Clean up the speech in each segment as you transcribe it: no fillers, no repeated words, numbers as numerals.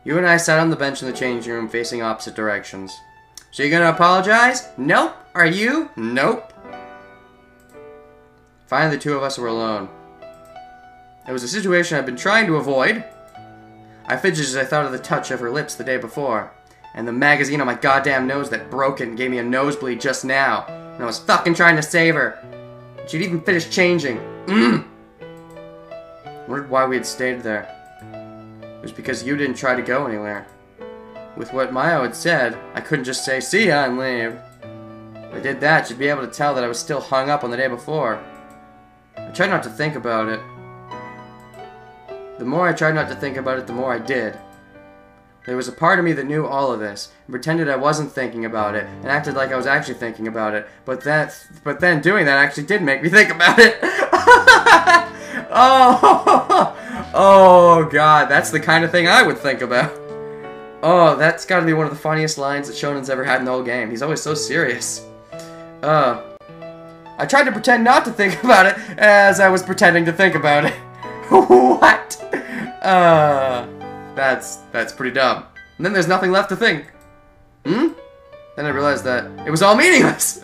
You and I sat on the bench in the changing room facing opposite directions. So you gonna apologize? Nope. Are you? Nope. Finally, the two of us were alone. It was a situation I'd been trying to avoid. I fidgeted as I thought of the touch of her lips the day before. And the magazine on my goddamn nose that broke and gave me a nosebleed just now. And I was fucking trying to save her. She'd even finished changing. Wondered why we had stayed there. It was because you didn't try to go anywhere. With what Mayo had said, I couldn't just say, see ya, and leave. If I did that, she'd be able to tell that I was still hung up on the day before. I tried not to think about it. The more I tried not to think about it, the more I did. There was a part of me that knew all of this, and pretended I wasn't thinking about it, and acted like I was actually thinking about it. But then doing that actually did make me think about it. Oh God, that's the kind of thing I would think about. Oh, that's gotta be one of the funniest lines that Shonen's ever had in the whole game. He's always so serious. I tried to pretend not to think about it as I was pretending to think about it. What? That's pretty dumb. And then there's nothing left to think. Then I realized that it was all meaningless.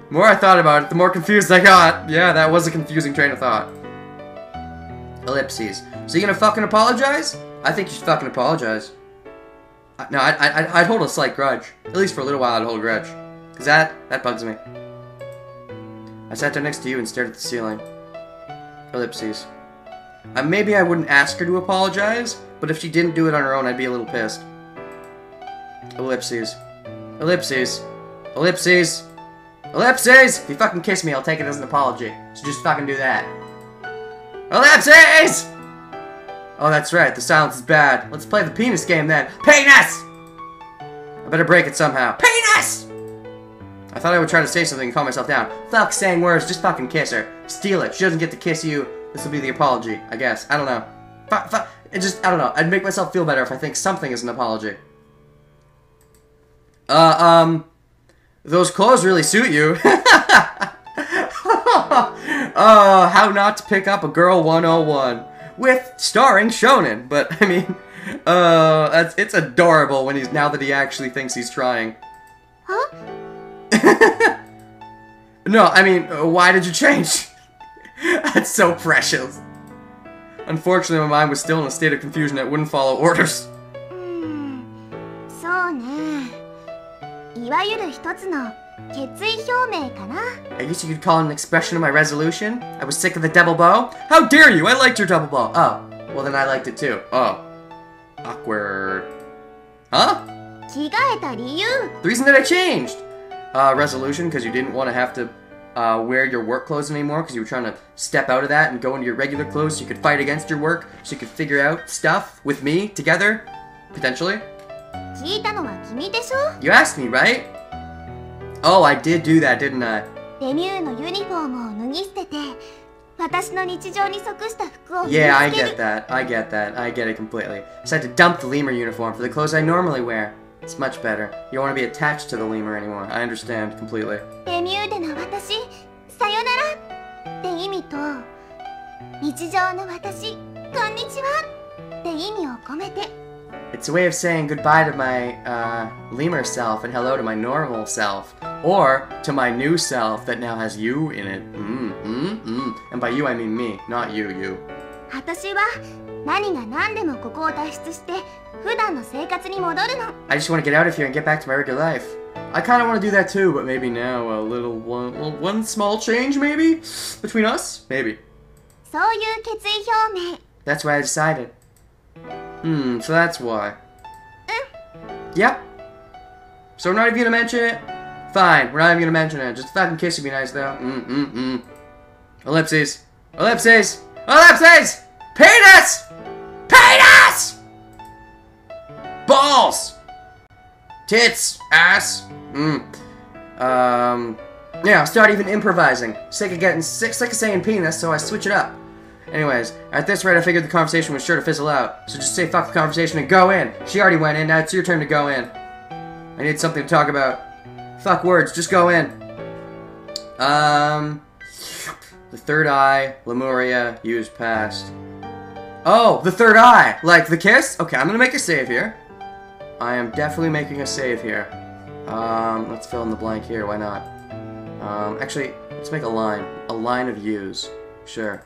The more I thought about it, the more confused I got. Yeah, that was a confusing train of thought. Ellipses. So you gonna fucking apologize? I think you should fucking apologize. No, I'd hold a slight grudge. At least for a little while I'd hold a grudge. Cause that bugs me. I sat down next to you and stared at the ceiling. Ellipses. Maybe I wouldn't ask her to apologize, but if she didn't do it on her own, I'd be a little pissed. Ellipses. Ellipses. Ellipses. Ellipses! If you fucking kiss me, I'll take it as an apology. So just fucking do that. Ellipses! Oh, that's right. The silence is bad. Let's play the penis game then. Penis! I better break it somehow. Penis! I thought I would try to say something and calm myself down. Fuck saying words. Just fucking kiss her. Steal it. She doesn't get to kiss you. This will be the apology, I guess. I don't know. It just, I don't know. I'd make myself feel better if I think something is an apology. Those clothes really suit you. How not to pick up a girl 101 with starring Shonen. But I mean, it's adorable when now that he actually thinks he's trying. Huh? No, I mean, why did you change? That's so precious. Unfortunately, my mind was still in a state of confusion that wouldn't follow orders. そうね。いわゆる一つの決意表明かな。I guess you could call it an expression of my resolution. I was sick of the double bow. How dare you! I liked your double bow. Oh, well then I liked it too. Oh. Awkward. Huh? 着替えた理由。 The reason that I changed. Resolution, because you didn't want to have to wear your work clothes anymore, because you were trying to step out of that and go into your regular clothes so you could fight against your work, so you could figure out stuff with me together, potentially. 聞いたのは君でしょ。 You asked me, right? Oh, I did do that, didn't I? デミューのユニフォームを脱ぎ捨てて、私の日常に即した服を身につける。 Yeah, I get that. I get that. I get it completely. So I had to dump the lemur uniform for the clothes I normally wear. It's much better. You don't want to be attached to the lemur anymore. I understand completely. デミューでの私、さよならって意味と、日常の私、こんにちはって意味を込めて。 It's a way of saying goodbye to my lemur self and hello to my normal self. Or to my new self that now has you in it. And by you I mean me, not you. 私は何が何でもここを脱出して普段の生活に戻るの。 I just want to get out of here and get back to my regular life. I kind of want to do that too, but maybe now a little one small change maybe? Between us? Maybe. そういう決意表明。 That's why I decided. So that's why. Yep. So we're not even gonna mention it? Fine, we're not even gonna mention it. Just a fucking kiss would be nice though. Ellipses. Ellipses! Ellipses! Penis! Penis! Balls! Tits! Ass! Yeah, I'll start even improvising. Sick of saying penis, so I switch it up. Anyways, at this rate I figured the conversation was sure to fizzle out. So just say fuck the conversation and go in. She already went in, now it's your turn to go in. I need something to talk about. Fuck words, just go in. The third eye, Lemuria, used past. Oh, the third eye! Like the kiss? Okay, I'm gonna make a save here. I am definitely making a save here. Let's fill in the blank here, why not? Actually, let's make a line. A line of U's. Sure.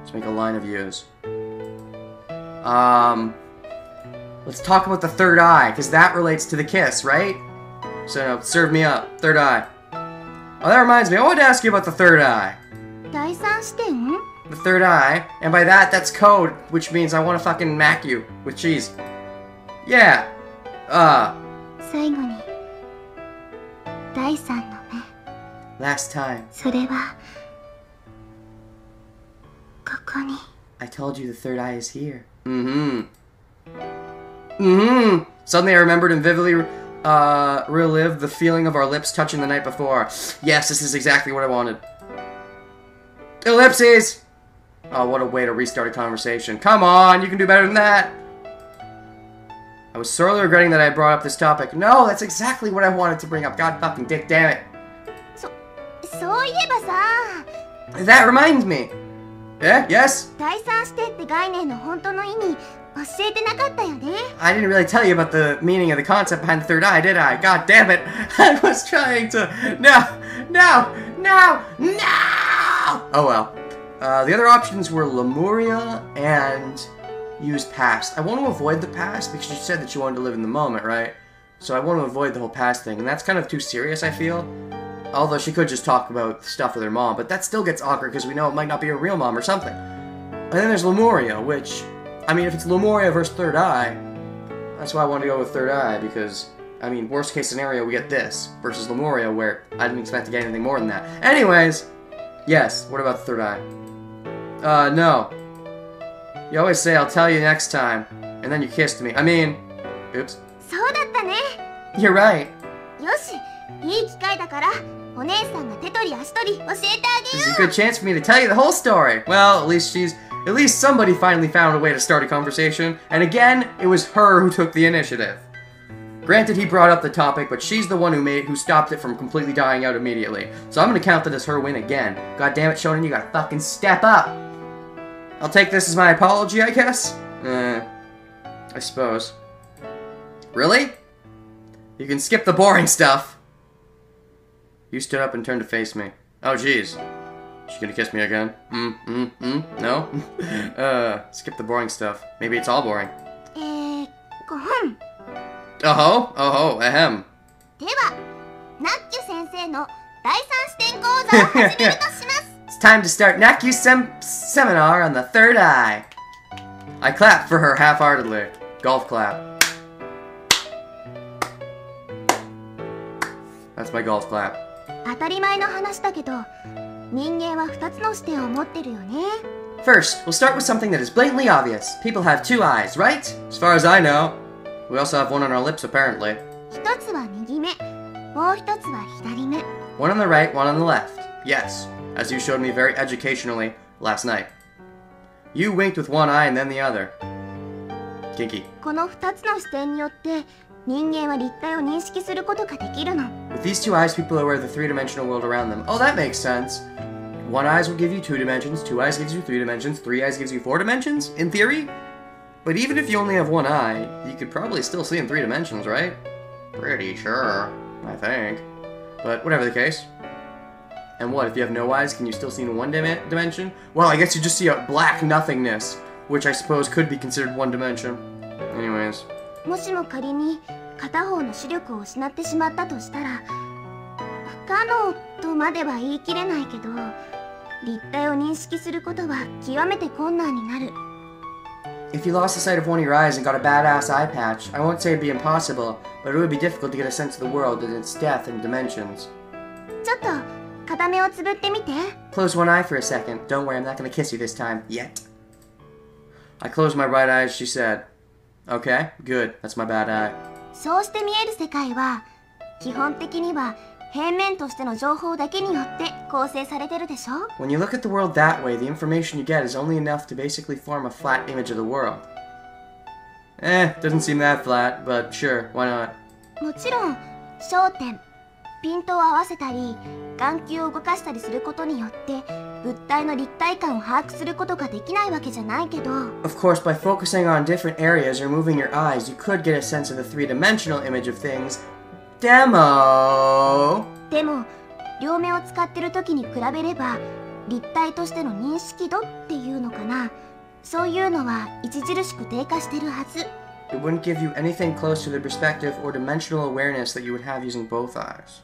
Let's make a line of U's. Let's talk about the third eye, because that relates to the kiss, right? So, serve me up. Third eye. Oh, that reminds me, I wanted to ask you about the third eye. 第三視点 The third eye, and by that, that's code, which means I want to fucking mac you with cheese. Yeah. 最後に第三の目 Last time. それはここに I told you the third eye is here. Mm-hmm. Mm-hmm. Suddenly I remembered and vividly relived the feeling of our lips touching the night before. Yes, this is exactly what I wanted. Ellipses! Oh, what a way to restart a conversation. Come on, you can do better than that! I was sorely regretting that I brought up this topic. No, that's exactly what I wanted to bring up. God fucking dick, damn it. そういえばさ That reminds me. Yeah? Yes? 第三視点って概念の本当の意味教えてなかったよね I didn't really tell you about the meaning of the concept behind the third eye, did I? God damn it. I was trying to... No! Oh well. The other options were Lemuria and use past. I want to avoid the past because you said that you wanted to live in the moment, right? So I want to avoid the whole past thing, and that's kind of too serious, I feel. Although she could just talk about stuff with her mom, but that still gets awkward because we know it might not be her real mom or something. And then there's Lemuria, which... I mean, if it's Lemuria versus Third Eye, that's why I wanted to go with Third Eye, because, I mean, worst case scenario, we get this, versus Lemuria, where I didn't expect to get anything more than that. Anyways, yes, what about the Third Eye? No. You always say, I'll tell you next time, and then you kissed me. I mean, oops. そうだったね You're right. よしいい機会だからお姉さんが手取り足取り教えてあげ This is よ a good chance for me to tell you the whole story. Well, at least somebody finally found a way to start a conversation, and again, it was her who took the initiative. Granted, he brought up the topic, but she's the one who stopped it from completely dying out immediately. So I'm gonna count that as her win again. God damn it, Shonen, you gotta fucking step up! I'll take this as my apology, I guess? I suppose. Really? You can skip the boring stuff. You stood up and turned to face me. Oh, jeez. She gonna kiss me again? No? Skip the boring stuff. Maybe it's all boring. ごほん Oh-ho, ahem. ではナッキュ先生の第三視点講座を始めるとします It's time to start Nakyu seminar on the third eye. I clapped for her half-heartedly. Golf clap. That's my golf clap. 当たり前の話だけど人間は2つの視点を持ってるよね First, we'll start with something that is blatantly obvious. People have two eyes, right? As far as I know. We also have one on our lips, apparently. 1つは右目もう1つは左目 One on the right, one on the left. Yes, as you showed me very educationally last night. You winked with one eye and then the other. Kinky. この2つの視点によって人間は立体を認識することができるの With these two eyes, people are aware of the three-dimensional world around them. Oh, that makes sense. One eyes will give you 2 dimensions, 2 eyes gives you 3 dimensions, 3 eyes gives you 4 dimensions, in theory? But even if you only have 1 eye, you could probably still see in 3 dimensions, right? Pretty sure, I think. But whatever the case. And what, if you have no eyes, can you still see in 1 dimension? Well, I guess you just see a black nothingness, which I suppose could be considered 1 dimension. Anyways. もしも仮に片方の視力を失ってしまったとしたら不可能とまでは言い切れないけど立体を認識することは極めて困難になる If you lost the sight of one of your eyes and got a badass eye patch, I won't say it'd be impossible, but it would be difficult to get a sense of the world and its depth and dimensions. ちょっと片目をつぶってみて Close one eye for a second. Don't worry, I'm not gonna kiss you this time. Yet. I closed my right eye as she said. Okay, good. That's my bad eye. そうして見える世界は基本的には平面としての情報だけによって構成されてるでしょ When you look at the world that way, the information you get is only enough to basically form a flat image of the world. Doesn't seem that flat, but sure, why not? もちろん焦点ピントを合わせたり眼球を動かしたりすることによって物体の立体感を把握することができないわけじゃないけど Of course, by focusing on different areas or moving your eyes, you could get a sense of the three-dimensional image of things. Demo! でも両目を使ってる時に比べれば立体としての認識度っていうのかなそういうのは著しく低下してるはず It wouldn't give you anything close to the perspective or dimensional awareness that you would have using both eyes.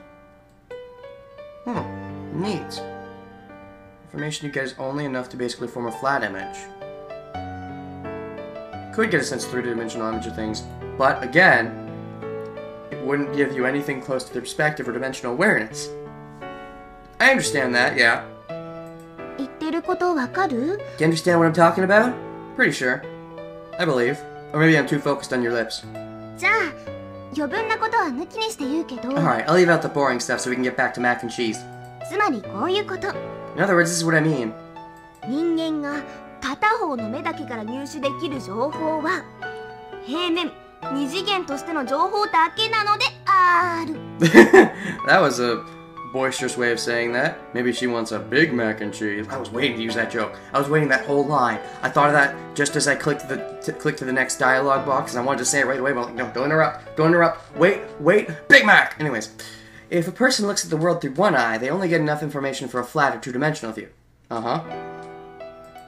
Neat. Information you get is only enough to basically form a flat image. Could get a sense of three-dimensional image of things, but again, it wouldn't give you anything close to the perspective or dimensional awareness. I understand that, yeah. 言ってることわかる You understand what I'm talking about? Pretty sure. I believe. Or maybe I'm too focused on your lips. じゃあ余分なことは抜きにして言うけど Alright, I'll leave out the boring stuff so we can get back to mac and cheese. つまりこういうこと In other words, this is what I mean. 人間が片方の目だけから入手できる情報は平面二次元としての情報だけなのである That was a boisterous way of saying that. Maybe she wants a Big Mac and cheese. I was waiting to use that joke. I was waiting that whole line. I thought of that just as I clicked to the next dialogue box, and I wanted to say it right away, but I'm like, no, don't interrupt. Wait, Big Mac! Anyways, if a person looks at the world through one eye, they only get enough information for a flat or two-dimensional view. Uh-huh.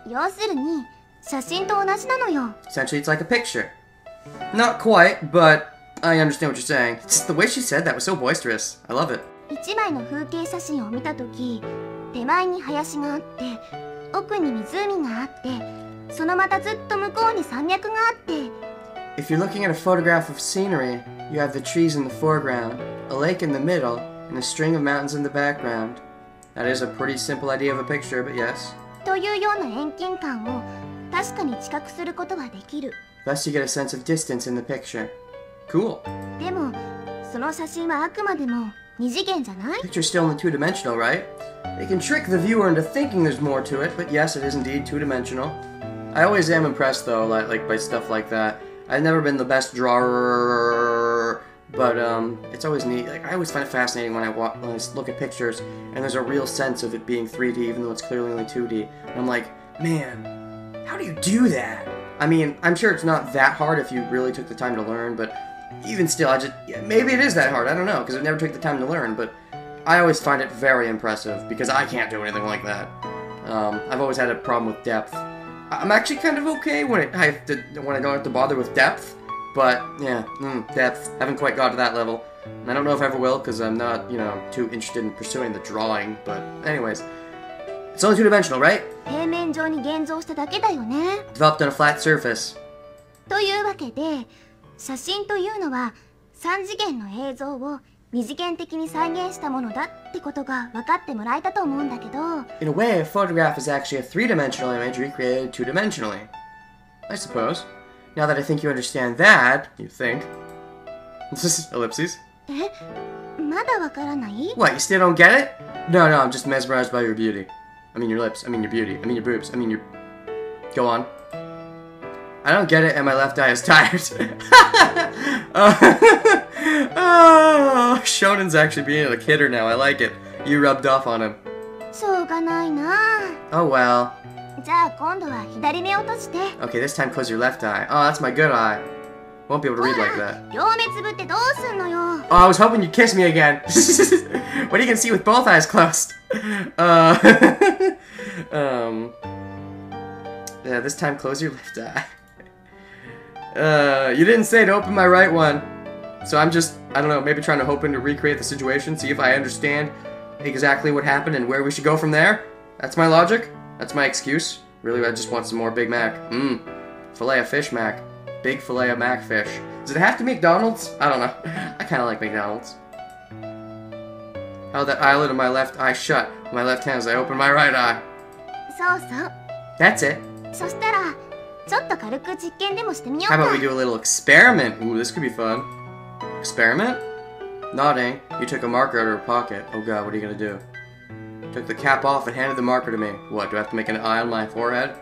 要するに写真と同じなのよ Essentially, it's like a picture. Not quite, but I understand what you're saying. Just the way she said that was so boisterous. I love it. 一枚の風景写真を見たとき手前に林があって奥に湖があってそのまたずっと向こうに山脈があって If you're looking at a photograph of scenery, you have the trees in the foreground, a lake in the middle, and a string of mountains in the background. That is a pretty simple idea of a picture, but yes. というような遠近感を確かに知覚することはできる Thus you get a sense of distance in the picture. Cool. でもその写真はあくまでも二次元じゃない Picture's still only two-dimensional, right? It can trick the viewer into thinking there's more to it, but yes, it is indeed two-dimensional. I always am impressed, though, like by stuff like that. I've never been the best drawer, but it's always neat. Like I always find it fascinating when I look at pictures and there's a real sense of it being 3D, even though it's clearly only 2D. And I'm like, man, how do you do that? I mean, I'm sure it's not that hard if you really took the time to learn, but even still, maybe it is that hard. I don't know, because I never took the time to learn. But I always find it very impressive because I can't do anything like that. I've always had a problem with depth. I'm actually kind of okay when I don't have to bother with depth. But yeah, depth. Haven't quite got to that level. And I don't know if I ever will because I'm not, too interested in pursuing the drawing. But anyways, it's only two-dimensional, right? 平面上に現像しただけだよね Developed on a flat surface. というわけで写真というのは3次元の映像を二次元的に再現したものだってことが分かってもらえたと思うんだけど In a way, a photograph is actually a three-dimensional image recreated two-dimensionally. I suppose. Now that I think you understand that, you think. Ellipses. まだわからない What, you still don't get it? No, I'm just mesmerized by your beauty. I mean your lips, I mean your beauty, I mean your boobs, I mean your... Go on. I don't get it and my left eye is tired. Shonen's actually being a kidder now, I like it. You rubbed off on him. しょうがないな Oh well. じゃあ今度は左目を閉じて Okay, this time close your left eye. Oh, that's my good eye. Won't be able to read like that. 両目つぶってどうすんのよ Oh, I was hoping you'd kiss me again. What are you gonna see with both eyes closed? Yeah, this time close your left eye. You didn't say to open my right one. So I'm just, I don't know, maybe trying to hoping to recreate the situation, see if I understand exactly what happened and where we should go from there. That's my logic. That's my excuse. Really, I just want some more Big Mac. Filet of fish mac. Big filet of mac fish. Does it have to be McDonald's? I don't know. I kind of like McDonald's. How that eyelid of my left eye shut with my left hand as I open my right eye. そうそう That's it. そしたらちょっと軽く実験でもしてみよう How か about we do a little experiment? Ooh, this could be fun. Experiment? Nodding, you took a marker out of her pocket. Oh god, what are you gonna do? Took the cap off and handed the marker to me. What, do I have to make an eye on my forehead?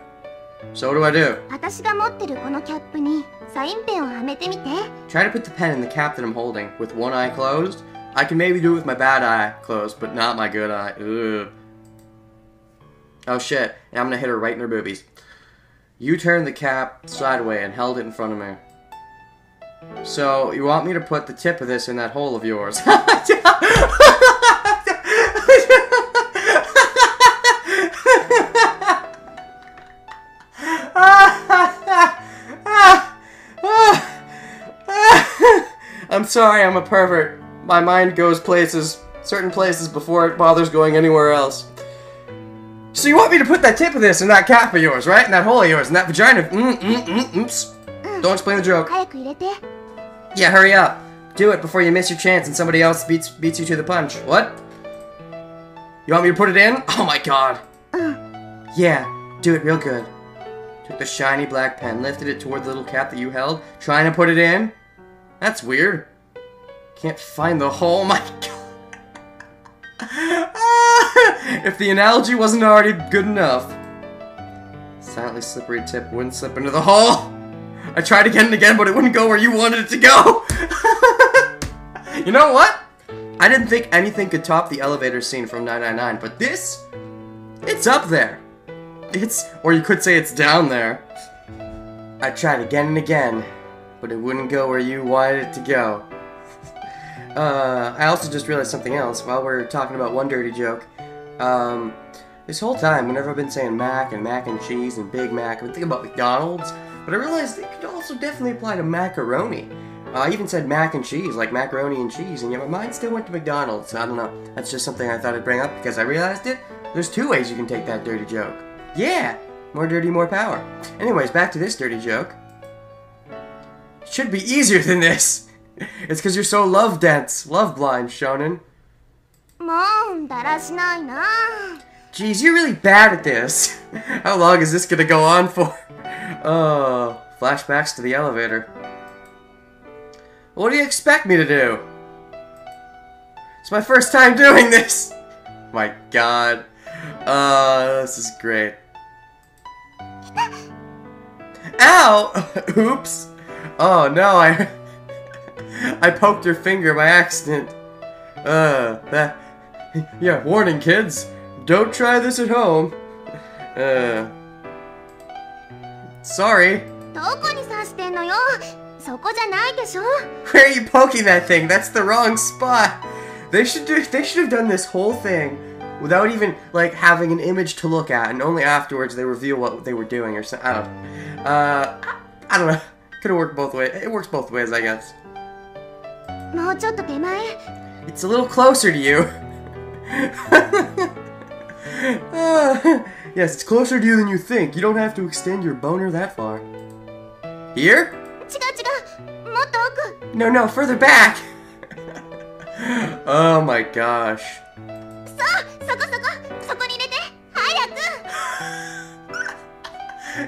So what do I do? 私が持ってるこのキャップにサインペンをはめてみて Try to put the pen in the cap that I'm holding with one eye closed. I can maybe do it with my bad eye closed, but not my good eye. Ugh. Oh shit, and I'm gonna hit her right in her boobies. You turned the cap sideways and held it in front of me. So, you want me to put the tip of this in that hole of yours? I'm sorry, I'm a pervert. My mind goes places, certain places, before it bothers going anywhere else. So you want me to put that tip of this in that cap of yours, right? In that hole of yours, in that vagina. Oops. Don't explain the joke. Yeah, hurry up. Do it before you miss your chance and somebody else beats you to the punch. What? You want me to put it in? Oh my god. Yeah, do it real good. Took the shiny black pen, lifted it toward the little cap that you held, trying to put it in. That's weird. Can't find the hole. My god. If the analogy wasn't already good enough. Silently slippery tip wouldn't slip into the hole. I tried again and again, but it wouldn't go where you wanted it to go. You know what? I didn't think anything could top the elevator scene from 999, but this, it's up there. Or you could say it's down there. I tried again and again, but it wouldn't go where you wanted it to go. I also just realized something else while we're talking about one dirty joke. This whole time, whenever I've been saying mac and cheese and Big Mac, I've been thinking about McDonald's, but I realized it could also definitely apply to macaroni. I even said mac and cheese, like macaroni and cheese, and yet my mind still went to McDonald's. I don't know. That's just something I thought I'd bring up because I realized it. There's two ways you can take that dirty joke. Yeah! More dirty, more power. Anyways, back to this dirty joke. It should be easier than this. It's because you're so love dense, love blind, Shonen. Jeez, you're really bad at this. How long is this gonna go on for? Oh, flashbacks to the elevator. What do you expect me to do? It's my first time doing this. My god. This is great. Ow! Oops. Oh no, I poked her finger by accident. Yeah, warning kids. Don't try this at home. Sorry. Where are you poking that thing? That's the wrong spot. They should have done this whole thing without even like having an image to look at, and only afterwards they reveal what they were doing or something. I don't know. Could have worked both ways. It works both ways, I guess. It's a little closer to you. Yes, it's closer to you than you think. You don't have to extend your boner that far. Here? No, further back. Oh my gosh.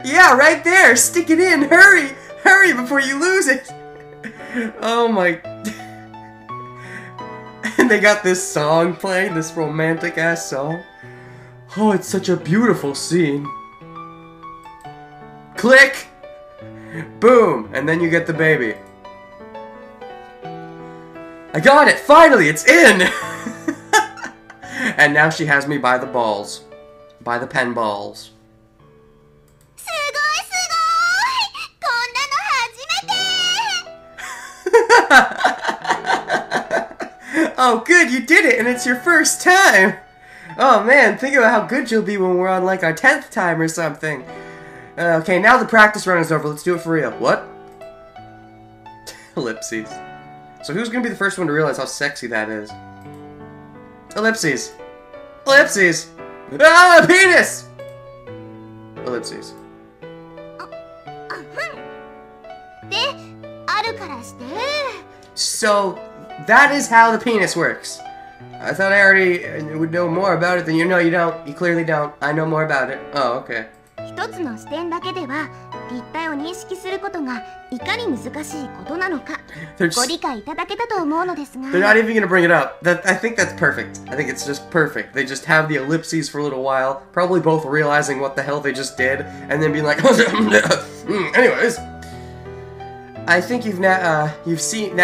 Yeah, right there. Stick it in. Hurry. Hurry before you lose it. Oh my. And they got this song playing, this romantic ass song. Oh, it's such a beautiful scene. Click! Boom! And then you get the baby. I got it! Finally! It's in! And now she has me by the balls. By the pen balls. Oh, good, you did it, and it's your first time! Oh man, think about how good you'll be when we're on like our 10th time or something. Okay, now the practice run is over, let's do it for real. What? Ellipses. So who's gonna be the first one to realize how sexy that is? Ellipses. Ellipses! Ah, penis! Ellipses. So, that is how the penis works. I thought I already would know more about it than you. No, you don't. You clearly don't. I know more about it. Oh, okay. They're not even gonna bring it up. I think that's perfect. I think it's just perfect. They just have the ellipses for a little while, probably both realizing what the hell they just did, and then being like, anyways. I think you've now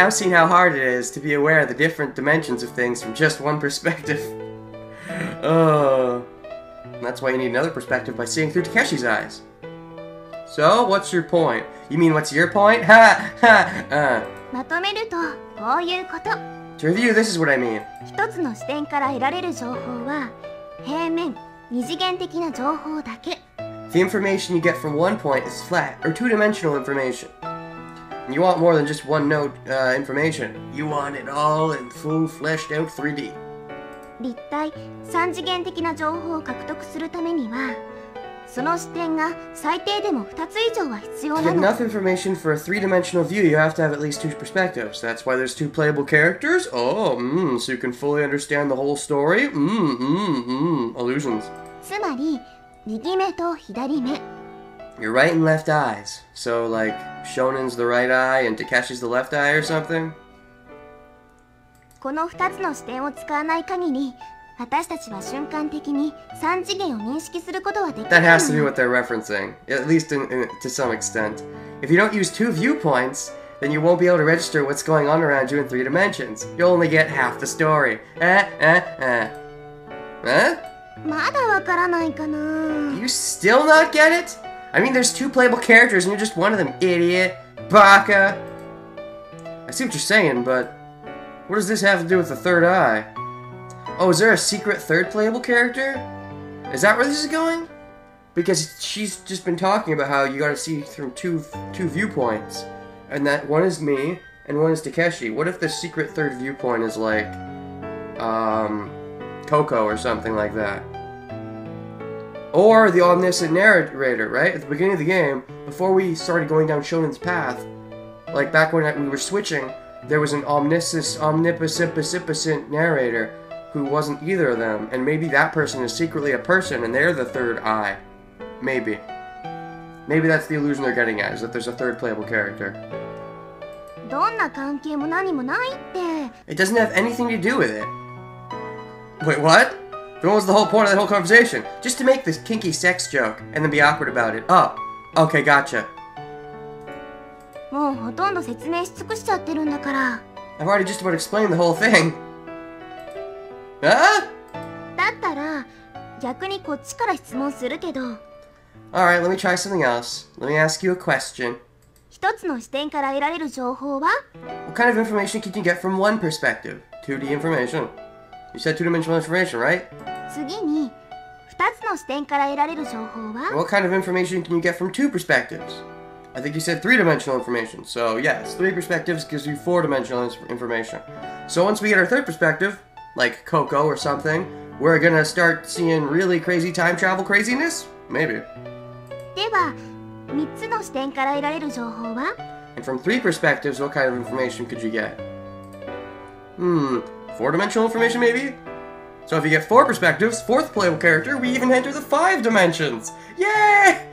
seen how hard it is to be aware of the different dimensions of things from just one perspective. That's why you need another perspective by seeing through Takeshi's eyes. So, what's your point? You mean what's your point? Ha ha. まとめるとこういうこと。 To review, this is what I mean. 一つの視点から得られる情報は平面、二次元的な情報だけ。 The information you get from one point is flat or two-dimensional information. And you want more than just one-note information. You want it all in full, fleshed-out 3D. 立体、三次元的な情報を獲得するためには、その視点が最低でも2つ以上は必要 To な get の。 enough information for a three-dimensional view, you have to have at least two perspectives. That's why there's two playable characters. So you can fully understand the whole story. Illusions. つまり、右目と左目。 Your right and left eyes. So, like, Shonen's the right eye and Takeshi's the left eye or something? この2つの視点を使わない限り、私たちは瞬間的に3次元を認識することはできない That の has to be よ。 what they're referencing, at least to some extent. If you don't use two viewpoints, then you won't be able to register what's going on around you in three dimensions. You'll only get half the story. Huh? まだわからないかな。 You still not get it? I mean, there's two playable characters and you're just one of them, idiot. Baka. I see what you're saying, but what does this have to do with the third eye? Oh, is there a secret third playable character? Is that where this is going? Because she's just been talking about how you gotta see through two viewpoints. And that one is me, and one is Takeshi. What if the secret third viewpoint is like, Coco or something like that? Or the omniscient narrator, right? At the beginning of the game, before we started going down Shonen's path, like back when we were switching, there was an omnipotent narrator who wasn't either of them, and maybe that person is secretly a person and they're the third eye. Maybe. Maybe that's the illusion they're getting at, is that there's a third playable character. どんな関係も何もないって。 It doesn't have anything to do with it. Wait, what? Then what was the whole point of that whole conversation? Just to make this kinky sex joke, and then be awkward about it. Oh, okay, gotcha. もうほとんど説明し尽くしちゃってるんだから。 I've already just about explained the whole thing. Huh? だったら逆にこっちから質問するけど、 Alright, let me try something else. Let me ask you a question. 一つの視点から得られる情報は What kind of information can you get from one perspective? 2D information. You said two-dimensional information, right? 次に二つの視点から得られる情報は What kind of information can you get from two perspectives? I think you said three-dimensional information. So, yes, three perspectives gives you four-dimensional information. So once we get our third perspective, like Coco or something, we're gonna start seeing really crazy time travel craziness? Maybe. では三つの視点から得られる情報は And from three perspectives, what kind of information could you get? Four-dimensional information, maybe? So if you get four perspectives, fourth playable character, we even enter the 5 dimensions! Yay!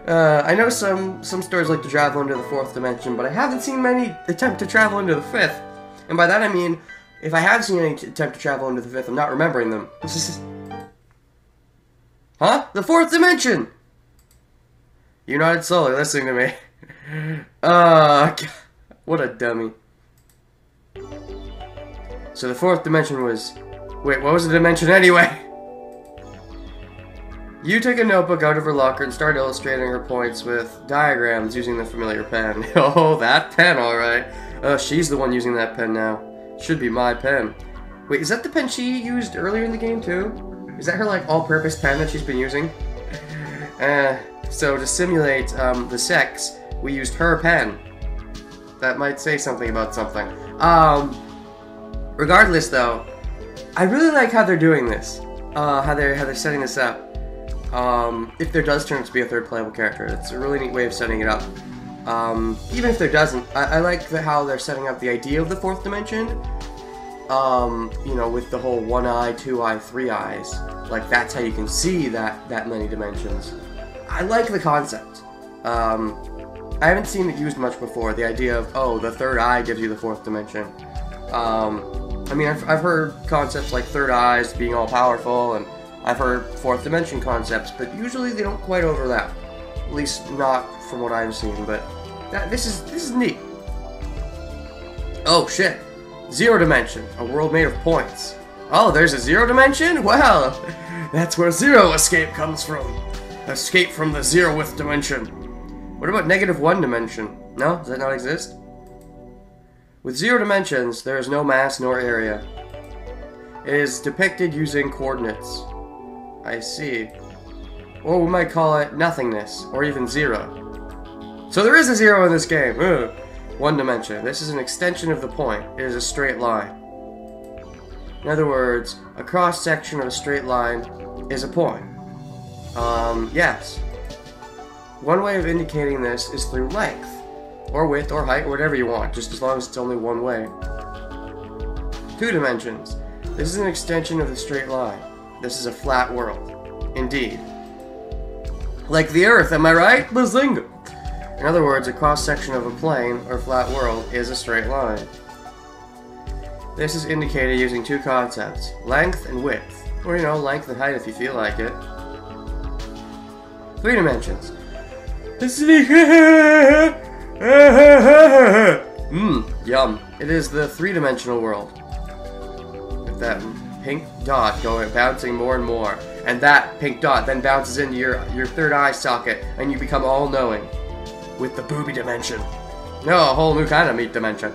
I know some stories like to travel into the 4th dimension, but I haven't seen many attempt to travel into the 5th. And by that I mean, if I have seen any attempt to travel into the 5th, I'm not remembering them. Huh? The 4th dimension! You nodded slowly, listening to me. What a dummy. So the 4th dimension was... Wait, what was the dimension anyway? You took a notebook out of her locker and started illustrating her points with diagrams using the familiar pen. Oh, that pen, alright. She's the one using that pen now. Should be my pen. Wait, is that the pen she used earlier in the game too? Is that her, like, all-purpose pen that she's been using? So to simulate, the sex, we used her pen. That might say something about something. Regardless though, I really like how they're doing this. How they're setting this up. If there does turn out to be a third playable character, it's a really neat way of setting it up. Even if there doesn't, I like how they're setting up the idea of the 4th dimension. You know, with the whole 1 eye, 2 eye, 3 eyes. Like, that's how you can see that many dimensions. I like the concept. I haven't seen it used much before, the idea of, oh, the 3rd eye gives you the 4th dimension. I mean, I've heard concepts like 3rd eyes being all-powerful, and I've heard 4th dimension concepts, but usually they don't quite overlap. At least not from what I've seen, but This is neat. Oh shit. Zero dimension. A world made of points. Oh, there's a zero dimension? Well, that's where zero escape comes from. Escape from the zeroth dimension. What about -1 dimension? No? Does that not exist? With zero dimensions, there is no mass nor area. It is depicted using coordinates. I see. Or we might call it nothingness, or even zero. So there is a zero in this game. Ugh. 1 dimension. This is an extension of the point. It is a straight line. In other words, a cross-section of a straight line is a point. Yes. One way of indicating this is through length, or width, or height, or whatever you want, just as long as it's only one way. 2 dimensions. This is an extension of the straight line. This is a flat world. Indeed. Like the Earth, am I right? Bazinga! In other words, a cross-section of a plane, or flat world, is a straight line. This is indicated using 2 concepts, length and width. Or, you know, length and height if you feel like it. 3 dimensions. Yum. It is the 3-dimensional world. With that pink dot bouncing more and more. And that pink dot then bounces into your third eye socket, and you become all-knowing. With the booby dimension. No, a whole new kind of meat dimension.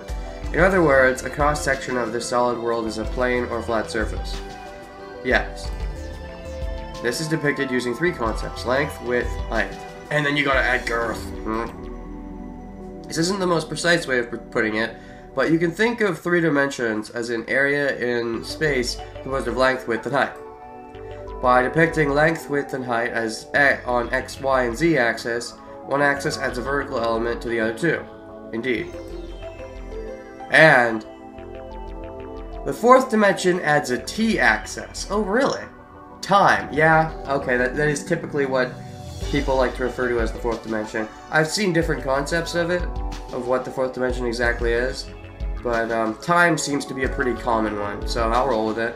In other words, a cross-section of the solid world is a plane or flat surface. Yes. This is depicted using 3 concepts, length, width, height. And then you gotta add girth. This isn't the most precise way of putting it, but you can think of 3 dimensions as an area in space composed of length, width, and height. By depicting length, width, and height as on X, Y, and Z axis, one axis adds a vertical element to the other 2. Indeed. And the 4th dimension adds a T-axis. Oh, really? Time. Yeah, okay, that is typically what people like to refer to as the 4th dimension. I've seen different concepts of it, of what the 4th dimension exactly is, but time seems to be a pretty common one, so I'll roll with it.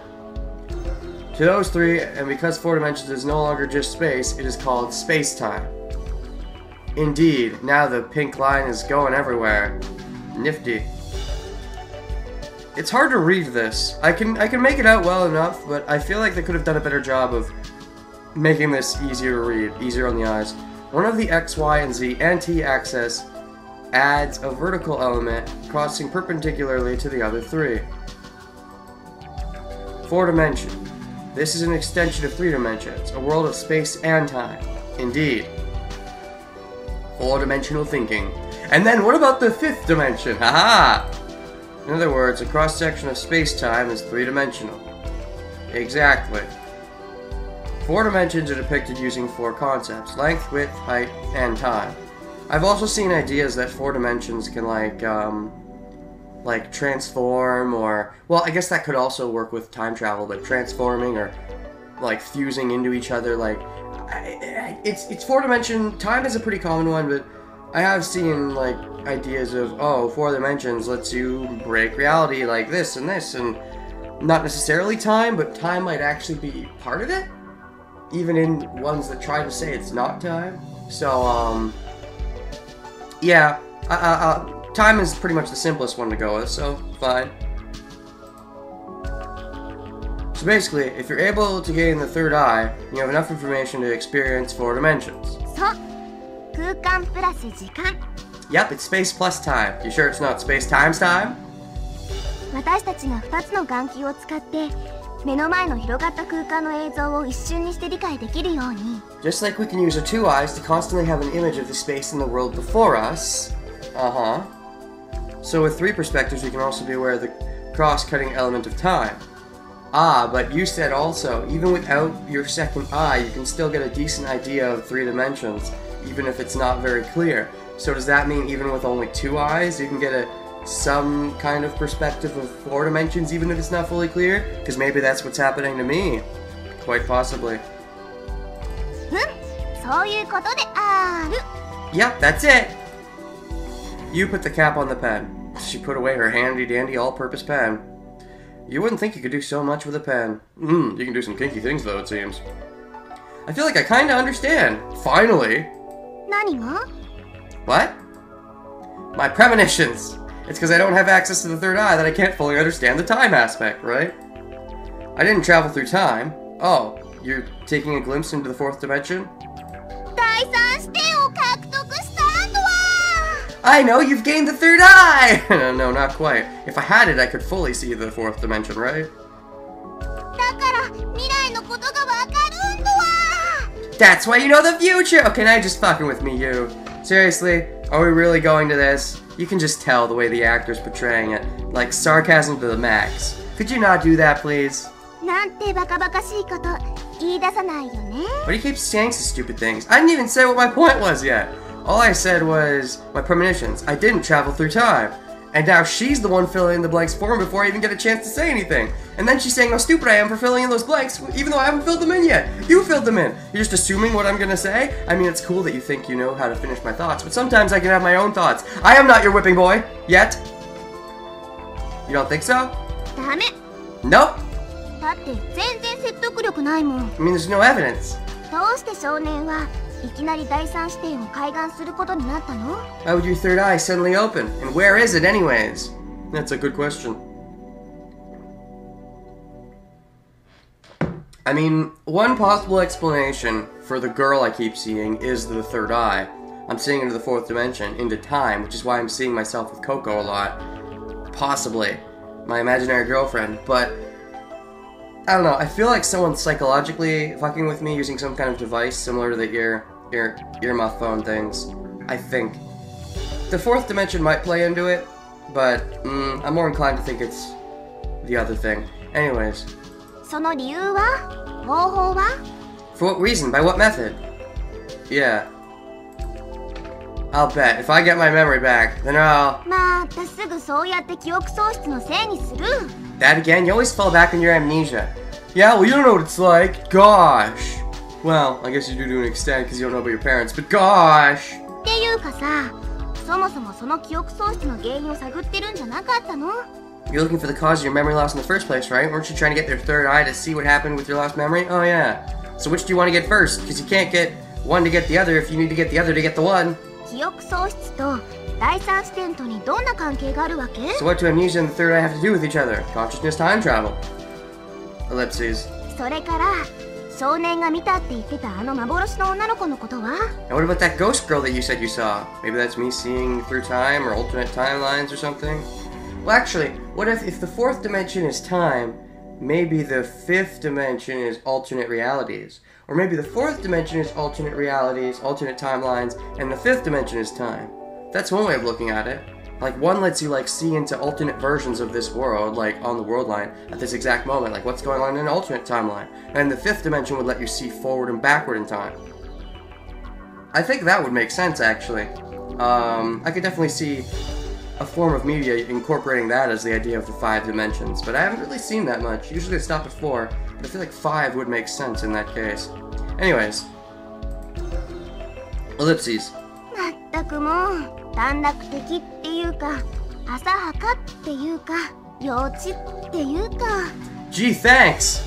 To those 3, and because 4 dimensions is no longer just space, it is called space-time. Indeed, now the pink line is going everywhere. Nifty. It's hard to read this. I can make it out well enough, but I feel like they could have done a better job of making this easier to read, easier on the eyes. One of the X, Y, and Z and T axis adds a vertical element crossing perpendicularly to the other 3. 4 dimension. This is an extension of 3 dimensions, a world of space and time. Indeed. 4-dimensional thinking. And then what about the 5th dimension? Haha! In other words, a cross-section of space-time is 3-dimensional. Exactly. 4 dimensions are depicted using 4 concepts, length, width, height, and time. I've also seen ideas that 4 dimensions can like transform, or, well, I guess that could also work with time travel, but transforming or like fusing into each other, like, it's 4 dimension. Time is a pretty common one, but I have seen like ideas of, oh, 4 dimensions lets you break reality like this, and not necessarily time, but time might actually be part of it, even in ones that try to say it's not time. So yeah, time is pretty much the simplest one to go with, so fine. So basically, if you're able to gain the third eye, you have enough information to experience 4 dimensions. Yep, it's space plus time. You sure it's not space times time? 私たちが2つの眼球を使って目の前の広がった空間の映像を一瞬にして理解できるように Just like we can use our 2 eyes to constantly have an image of the space in the world before us. So with 3 perspectives, we can also be aware of the cross-cutting element of time. But you said also, even without your second eye, you can still get a decent idea of 3 dimensions, even if it's not very clear. So does that mean even with only 2 eyes, you can get some kind of perspective of 4 dimensions, even if it's not fully clear? Because maybe that's what's happening to me. Quite possibly. そういうことである Yep, that's it! You put the cap on the pen. She put away her handy-dandy all-purpose pen. You wouldn't think you could do so much with a pen. You can do some kinky things, though, it seems. I feel like I kinda understand. Finally! 何が What? My premonitions! It's because I don't have access to the third eye that I can't fully understand the time aspect, right? I didn't travel through time. Oh, you're taking a glimpse into the fourth dimension? I know, you've gained the third eye! No, not quite. If I had it, I could fully see the fourth dimension, right? That's why you know the future! Okay, now you're just fucking with me, you. Seriously? Are we really going to this? You can just tell the way the actor's portraying it. Like, sarcasm to the max. Could you not do that, please? Why do you keep saying such stupid things? I didn't even say what my point was yet. All I said was my premonitions. I didn't travel through time. And now she's the one filling in the blanks for me before I even get a chance to say anything. And then she's saying how stupid I am for filling in those blanks, even though I haven't filled them in yet. You filled them in. You're just assuming what I'm gonna say? I mean, it's cool that you think you know how to finish my thoughts, but sometimes I can have my own thoughts. I am not your whipping boy. Yet. You don't think so? Nope. I mean, there's no evidence. Why would your third eye suddenly open? And where is it anyways? That's a good question. I mean, one possible explanation for the girl I keep seeing is the third eye. I'm seeing into the fourth dimension, into time, which is why I'm seeing myself with Coco a lot. Possibly. My imaginary girlfriend, but I don't know, I feel like someone's psychologically fucking with me using some kind of device similar to the earmuff phone things. I think. The fourth dimension might play into it, but I'm more inclined to think it's the other thing. Anyways. For what reason? By what method? Yeah. I'll bet. If I get my memory back, then I'll... That again? You always fall back on your amnesia. Yeah, well, you don't know what it's like. Gosh. Well, I guess you do to an extent because you don't know about your parents, but gosh. You're looking for the cause of your memory loss in the first place, right? Weren't you trying to get their third eye to see what happened with your lost memory? Oh, yeah. So which do you want to get first? Because you can't get one to get the other if you need to get the other to get the one. So what do amnesia and the third eye have to do with each other? Consciousness time travel. Ellipses. And what about that ghost girl that you said you saw? Maybe that's me seeing through time or alternate timelines or something? Well, actually, what if the fourth dimension is time, maybe the fifth dimension is alternate realities? Or maybe the fourth dimension is alternate realities, alternate timelines, and the fifth dimension is time. That's one way of looking at it. Like, one lets you, like, see into alternate versions of this world, like, on the world line, at this exact moment, like, what's going on in an alternate timeline. And the fifth dimension would let you see forward and backward in time. I think that would make sense, actually. I could definitely see a form of media incorporating that as the idea of the 5 dimensions, but I haven't really seen that much. Usually they stop at 4, but I feel like 5 would make sense in that case. Anyways. Ellipses. Gee, thanks!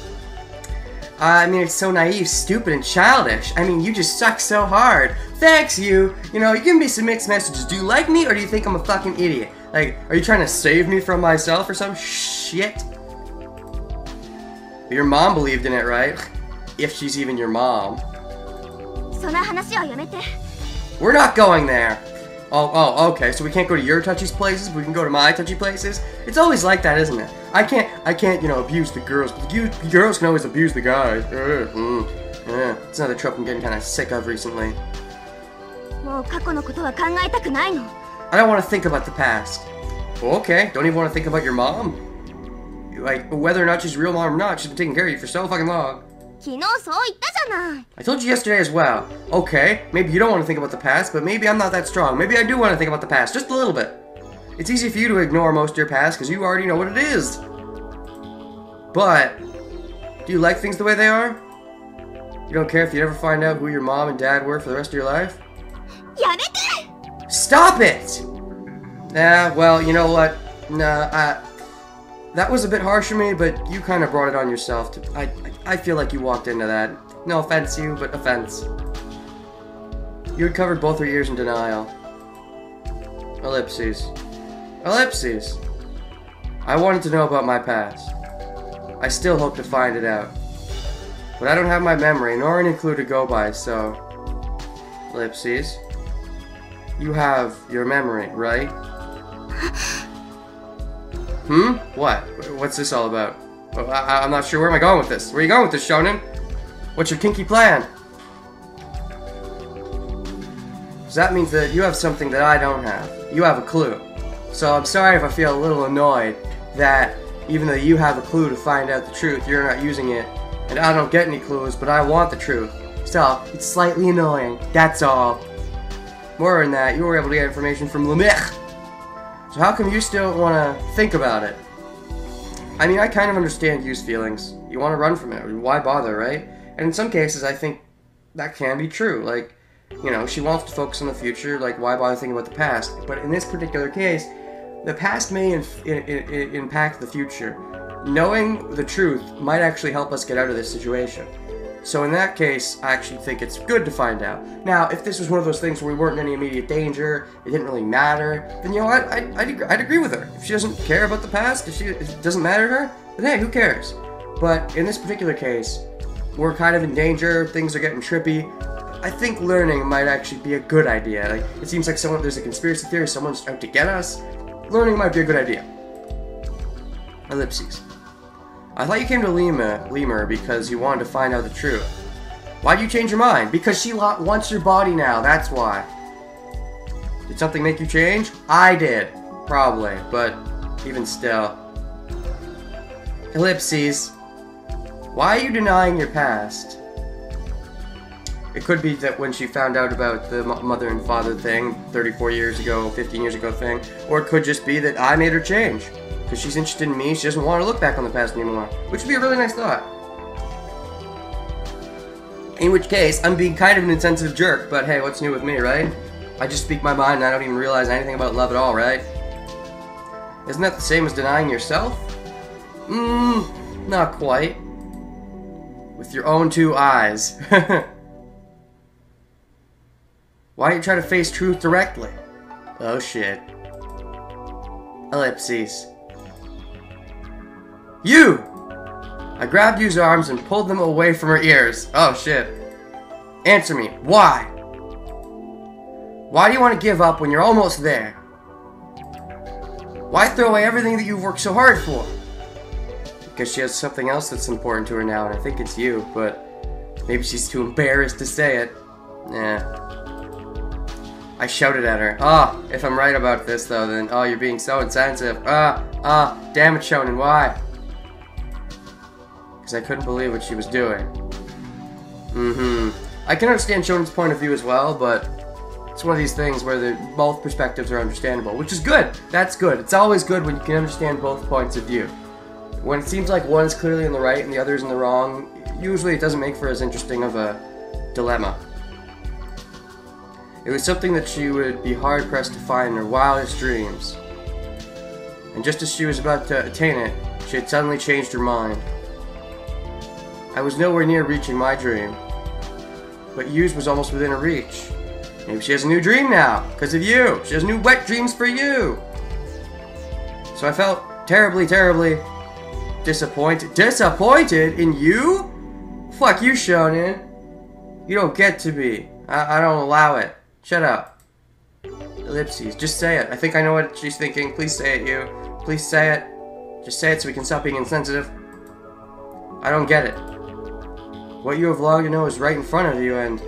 I mean, it's so naive, stupid, and childish. I mean, you just suck so hard. Thanks, you! You know, you give me some mixed messages. Do you like me, or do you think I'm a fucking idiot? Like, are you trying to save me from myself or some shit? Your mom believed in it, right? If she's even your mom. We're not going there! Oh, okay, so we can't go to your touchy places, but we can go to my touchy places? It's always like that, isn't it? I can't, you know, abuse the girls, but the girls can always abuse the guys. Yeah, it's another trope I'm getting kind of sick of recently. I don't want to think about the past. Okay, don't even want to think about your mom? Like, whether or not she's your real mom or not, she's been taking care of you for so fucking long. I told you yesterday as well. Okay, maybe you don't want to think about the past, but maybe I'm not that strong. Maybe I do want to think about the past, just a little bit. It's easy for you to ignore most of your past, because you already know what it is. But, do you like things the way they are? You don't care if you ever find out who your mom and dad were for the rest of your life? Stop it! Well, you know what? That was a bit harsh for me, but you kind of brought it on yourself. I feel like you walked into that. No offense to you, but offense. You had covered both her ears in denial. Ellipses. Ellipses! I wanted to know about my past. I still hope to find it out. But I don't have my memory, nor any clue to go by, so... Ellipses. You have your memory, right? What? What's this all about? I'm not sure. Where am I going with this? Where are you going with this, Shonen? What's your kinky plan? So that means that you have something that I don't have. You have a clue. So I'm sorry if I feel a little annoyed that even though you have a clue to find out the truth, you're not using it, and I don't get any clues, but I want the truth. So, it's slightly annoying. That's all. More than that, you were able to get information from Lemich. So how come you still want to think about it? I mean, I kind of understand Yu's feelings. You want to run from it. Why bother, right? And in some cases, I think that can be true. Like, you know, she wants to focus on the future. Like, why bother thinking about the past? But in this particular case, the past may impact the future. Knowing the truth might actually help us get out of this situation. So in that case, I actually think it's good to find out. Now, if this was one of those things where we weren't in any immediate danger, it didn't really matter, then you know what, I'd agree with her. If she doesn't care about the past, if it doesn't matter to her, then hey, who cares? But in this particular case, we're kind of in danger, things are getting trippy. I think learning might actually be a good idea. Like, it seems like there's a conspiracy theory, someone's out to get us. Learning might be a good idea. Ellipses. I thought you came to Lemur because you wanted to find out the truth. Why'd you change your mind? Because she wants your body now, that's why. Did something make you change? I did. Probably, but even still. Ellipses. Why are you denying your past? It could be that when she found out about the mother and father thing 34 years ago, 15 years ago thing, or it could just be that I made her change. Because she's interested in me, she doesn't want to look back on the past anymore. Which would be a really nice thought. In which case, I'm being kind of an insensitive jerk, but hey, what's new with me, right? I just speak my mind and I don't even realize anything about love at all, right? Isn't that the same as denying yourself? Not quite. With your own two eyes. Why don't you try to face truth directly? Oh shit. Ellipses. You! I grabbed Yu's arms and pulled them away from her ears. Oh shit. Answer me. Why? Why do you want to give up when you're almost there? Why throw away everything that you've worked so hard for? Because she has something else that's important to her now, and I think it's you, but maybe she's too embarrassed to say it. Nah. I shouted at her. If I'm right about this though, then you're being so insensitive. Damn it, Shonen, why? Because I couldn't believe what she was doing. I can understand Shonen's point of view as well, but it's one of these things where both perspectives are understandable, which is good. That's good. It's always good when you can understand both points of view. When it seems like one is clearly in the right and the other is in the wrong, usually it doesn't make for as interesting of a dilemma. It was something that she would be hard-pressed to find in her wildest dreams. And just as she was about to attain it, she had suddenly changed her mind. I was nowhere near reaching my dream, but Yu's was almost within her reach. Maybe she has a new dream now, because of you! She has new wet dreams for you! So I felt terribly, terribly disappointed. Disappointed in you? Fuck you, Shonen. You don't get to be. I don't allow it. Shut up. Ellipses. Just say it. I think I know what she's thinking. Please say it, you. Please say it. Just say it so we can stop being insensitive. I don't get it. What you have longed to know is right in front of you, and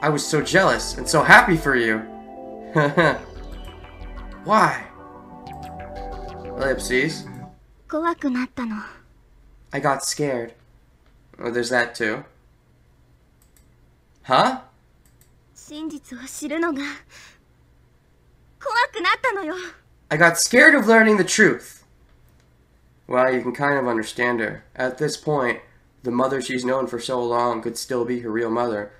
I was so jealous and so happy for you. Why? Ellipses. I got scared. Oh, there's that too. Huh? I got scared of learning the truth. Well, you can kind of understand her. At this point, the mother she's known for so long could still be her real mother.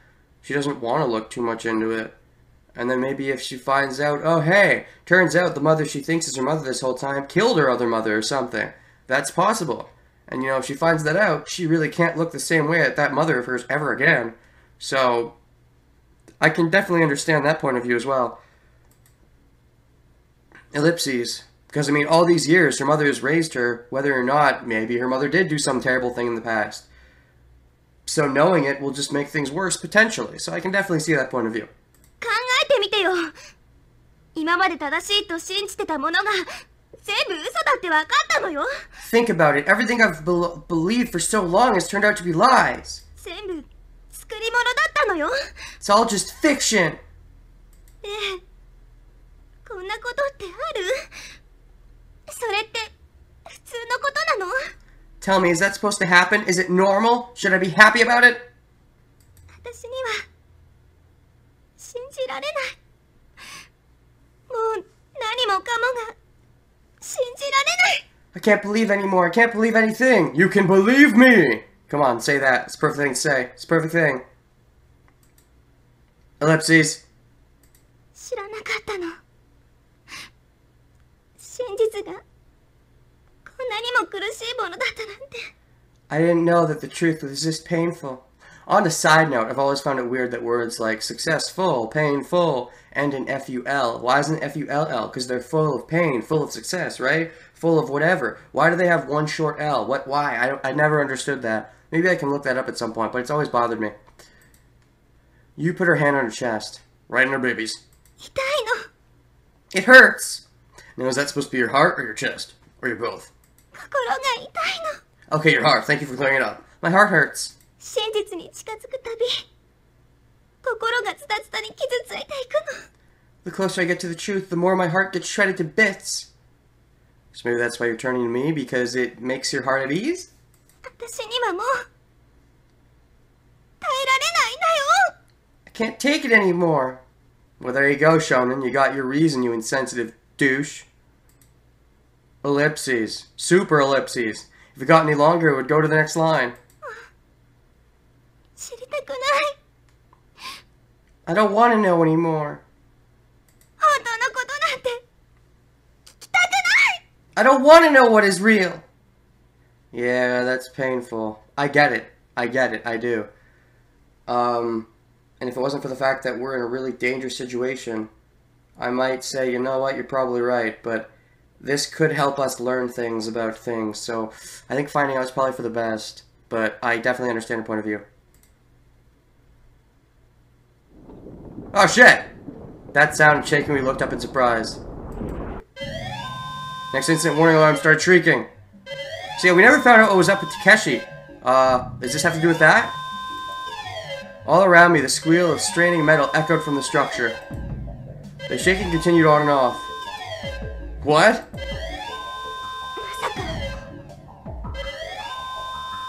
She doesn't want to look too much into it. And then maybe if she finds out, oh hey, turns out the mother she thinks is her mother this whole time killed her other mother or something. That's possible. And you know, if she finds that out, she really can't look the same way at that mother of hers ever again. So I can definitely understand that point of view as well. Ellipses. Because, I mean, all these years, her mother has raised her, whether or not, maybe her mother did do some terrible thing in the past. So knowing it will just make things worse, potentially. So I can definitely see that point of view. 考えてみてよ。今まで正しいと信じてたものが全部嘘だって分かったのよ。Think about it. Everything I've believed for so long has turned out to be lies. 全部作り物だったのよ。It's all just fiction. ねえ、こんなことってある？それって普通のことなの？ Tell me, is that supposed to happen? Is it normal? Should I be happy about it? 私には信じられない。もう何もかもが信じられない。I can't believe anymore. I can't believe anything. You can believe me. Come on, say that. It's a perfect thing to say. It's a perfect thing. Ellipses. 知らなかったの。真実がこんなにも苦しいものだったなんて。I didn't know that the truth was this painful. On a side note, I've always found it weird that words like successful, painful, end in F-U-L. Why isn't F-U-L-L? Because they're full of pain, full of success, right? Full of whatever. Why do they have one short L? Why? I never understood that. Maybe I can look that up at some point, but it's always bothered me. You put her hand on her chest. Right in her babies. 痛いの。 It hurts! Now, is that supposed to be your heart or your chest? Or your both? 心が痛いの。 Okay, your heart. Thank you for clearing it up. My heart hurts. 真実に近づくたび、心がツタツタに傷ついていくの。 The closer I get to the truth, the more my heart gets shredded to bits. So maybe that's why you're turning to me, because it makes your heart at ease? 私にはもう耐えられないんだよ。 I can't take it anymore. Well, there you go, Shonen. You got your reason, you insensitive douche. Ellipses. Super ellipses. If it got any longer, it would go to the next line. 知りたくない。 I don't want to know anymore. 本当のことなんて聞きたくない。 I don't want to know what is real. Yeah, that's painful. I get it. I get it. I do. And if it wasn't for the fact that we're in a really dangerous situation, I might say, you know what, you're probably right, but this could help us learn things about things, so I think finding out is probably for the best, but I definitely understand your point of view. Oh shit! That sounded shaking. We looked up in surprise. Next instant, warning alarm started shrieking. So yeah, we never found out what was up with Takeshi. Does this have to do with that? All around me, the squeal of straining metal echoed from the structure. The shaking continued on and off. What?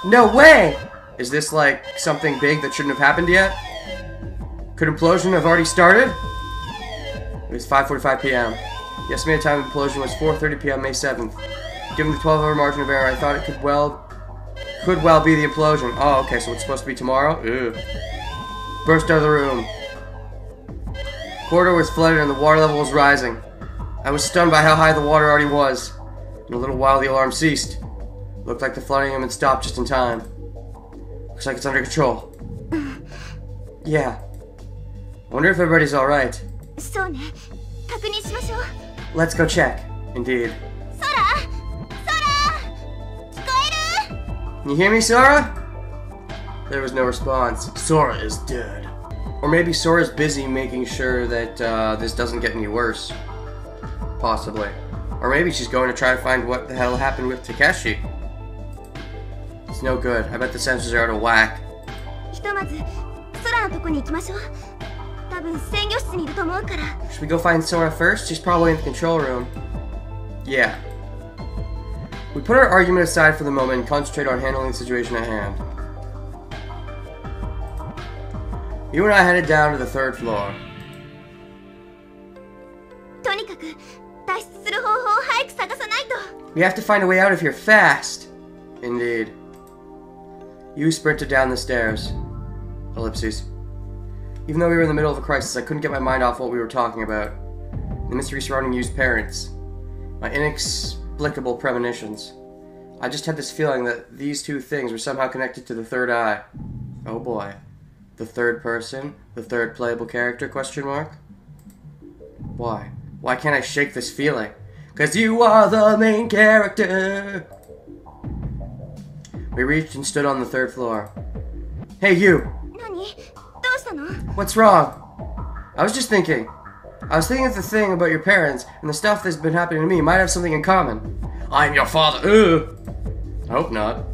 No way! Is this like something big that shouldn't have happened yet? Could implosion have already started? It was 5:45 p.m. The estimated time of implosion was 4:30 p.m. May 7th. Given the 12-hour margin of error, I thought it could well be the implosion. Oh, okay, so it's supposed to be tomorrow? Ew. Burst out of the room. Corridor was flooded and the water level was rising. I was stunned by how high the water already was. In a little while, the alarm ceased. Looked like the flooding had stopped just in time. Looks like it's under control. Yeah. Wonder if everybody's alright. そうね。確認しましょう。 Let's go check. Indeed. ソラ、聞こえる？ Can you hear me, Sora? There was no response. Sora is dead. Or maybe Sora's busy making sure that this doesn't get any worse. Possibly. Or maybe she's going to try to find what the hell happened with Takeshi. It's no good. I bet the sensors are out of whack. ひとまず空のとこに行きましょう。多分制御室にいると思うから。 Should we go find Sora first? She's probably in the control room. Yeah. We put our argument aside for the moment and concentrate on handling the situation at hand. You and I headed down to the 3rd floor. とにかく脱出する方法を早く探さないと。 We have to find a way out of here fast. Indeed. You sprinted down the stairs. Ellipses. Even though we were in the middle of a crisis, I couldn't get my mind off what we were talking about. The mystery surrounding Yu's parents. My inexplicable premonitions. I just had this feeling that these two things were somehow connected to the third eye. Oh boy. The third person? The third playable character? Question mark? Why? Why can't I shake this feeling? 'Cause you are the main character. We reached and stood on the 3rd floor. Hey, you. 何？どうしたの？ What's wrong? I was just thinking. I was thinking that the thing about your parents and the stuff that's been happening to me might have something in common. I'm your father. Ugh. I hope not.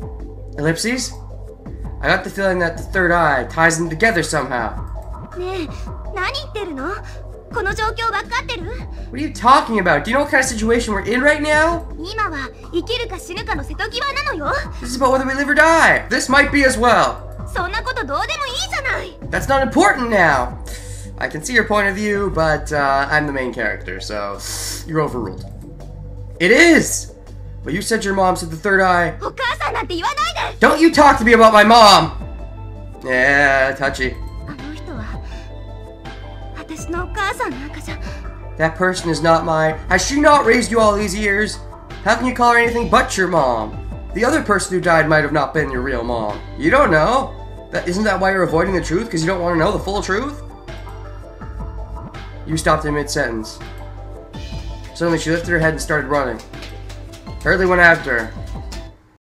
Ellipses? I got the feeling that the 3rd eye ties them together somehow. ねえ、何言ってるの？この状況わかってる？ What are you talking about? Do you know what kind of situation we're in right now? 今は生きるか死ぬかの瀬戸際なのよ。 This is about whether we live or die. This might be as well. そんなことどうでもいいじゃない。 That's not important now. I can see your point of view, but I'm the main character, so you're overruled. It is! But you said your mom said the 3rd eye. お母さんなんて言わないで。 Don't you talk to me about my mom! Yeah, touchy. あの人は私のお母さんなんかじゃ。 That person is not mine. Has she not raised you all these years? How can you call her anything but your mom? The other person who died might have not been your real mom. You don't know. Isn't that why you're avoiding the truth? Because you don't want to know the full truth? You stopped in mid-sentence. Suddenly she lifted her head and started running. Hurley went after her.